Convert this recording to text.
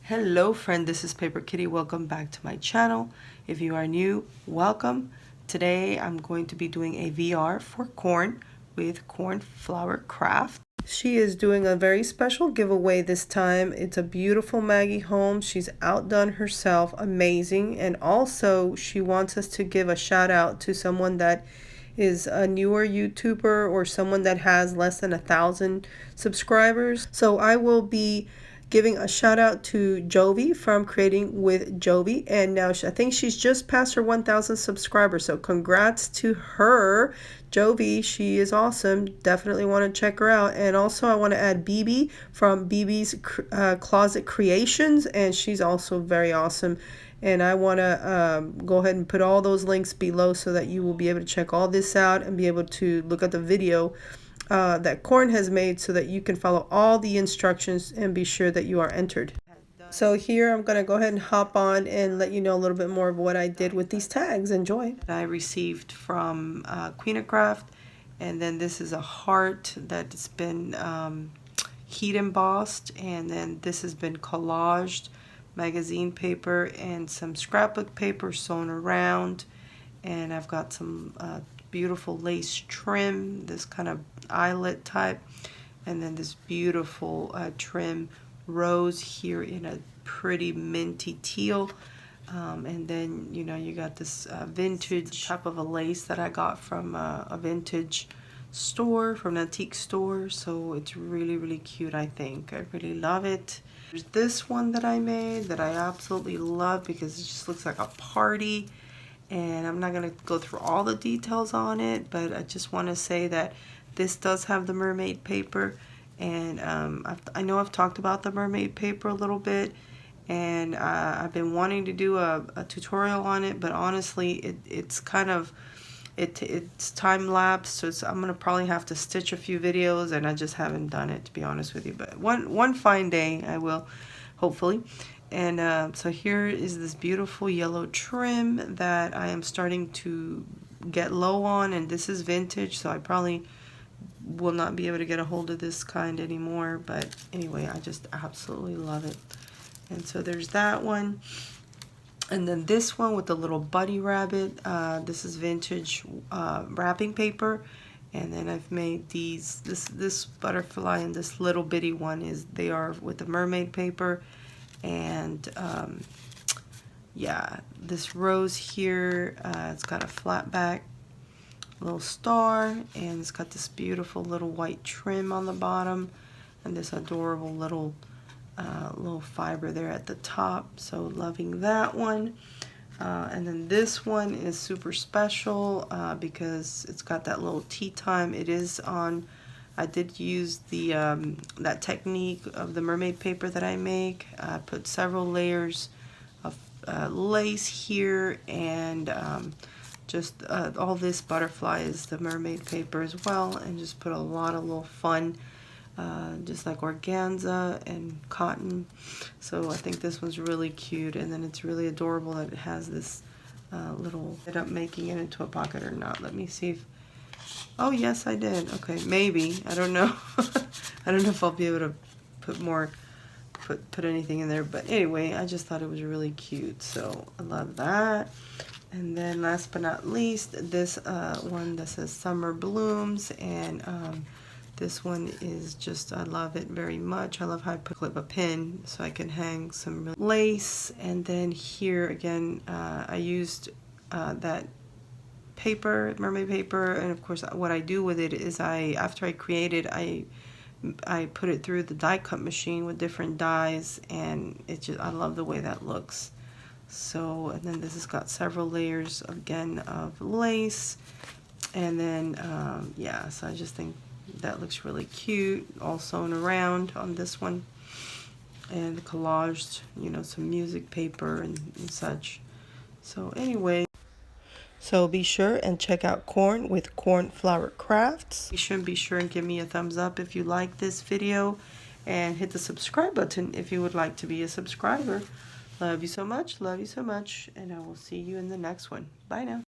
Hello friend, this is Paper Kitty. Welcome back to my channel. If you are new, welcome. Today I'm going to be doing a VR for Corn with Cornflower Craft. She is doing a very special giveaway this time. It's a beautiful Maggie home. She's outdone herself, amazing. And also she wants us to give a shout out to someone that is a newer YouTuber or someone that has less than 1,000 subscribers. So I will be giving a shout out to Jovi from Creating with Jovi, and now I think she's just past her 1,000 subscribers, so congrats to her. Jovi, she is awesome. Definitely want to check her out. And also I want to add BB from BB's Closet Creations, and she's also very awesome. And I want to go ahead and put all those links below so that you will be able to check all this out and be able to look at the video that Corn has made so that you can follow all the instructions and be sure that you are entered. So here I'm going to go ahead and hop on and let you know a little bit more of what I did with these tags. Enjoy. I received from Queen of Craft, and then this is a heart that's been heat embossed, and then this has been collaged magazine paper and some scrapbook paper sewn around, and I've got some beautiful lace trim, this kind of eyelet type, and then this beautiful trim rose here in a pretty minty teal, and then you got this vintage type of a lace that I got from a vintage store, from an antique store. So it's really cute. I think I really love it. There's this one that I made that I absolutely love because it just looks like a party. And I'm not going to go through all the details on it, but I just want to say that this does have the mermaid paper, and I know I've talked about the mermaid paper a little bit, and I've been wanting to do a tutorial on it, but honestly it's kind of it's time lapse, so I'm gonna probably have to stitch a few videos, and I just haven't done it, to be honest with you. But one fine day I will, hopefully. And so here is this beautiful yellow trim that I am starting to get low on, and this is vintage, so I probably will not be able to get a hold of this kind anymore. But anyway, I just absolutely love it. And so there's that one. And then this one with the little bunny rabbit, this is vintage wrapping paper. And then I've made this butterfly and this little bitty one they are with the mermaid paper. And yeah, this rose here, it's got a flat back little star, and it's got this beautiful little white trim on the bottom, and this adorable little fiber there at the top. So loving that one. And then this one is super special because it's got that little tea time. It is on, I did use the that technique of the mermaid paper that I make. I put several layers of lace here, and just all this butterfly is the mermaid paper as well, and just put a lot of little fun, just like organza and cotton. So I think this one's really cute, and then it's really adorable that it has this little, ended up making it into a pocket or not. Let me see if, oh yes I did. Okay, maybe, I don't know. I don't know if I'll be able to put more, put anything in there, but anyway, I just thought it was really cute, so I love that. And then last but not least, this one that says Summer Blooms, and this one is just, I love it very much. I love how I clip a pin so I can hang some lace. And then here again, I used that paper, mermaid paper, and of course what I do with it is after I create it, I put it through the die cut machine with different dies, and I love the way that looks. So, and then this has got several layers again of lace, and then yeah, so I just think that looks really cute, all sewn around on this one, and collaged, some music paper and such. So anyway, so be sure and check out Corn with Cornflower Crafts. Be sure and give me a thumbs up if you like this video, and hit the subscribe button if you would like to be a subscriber. Love you so much, and I will see you in the next one. Bye now.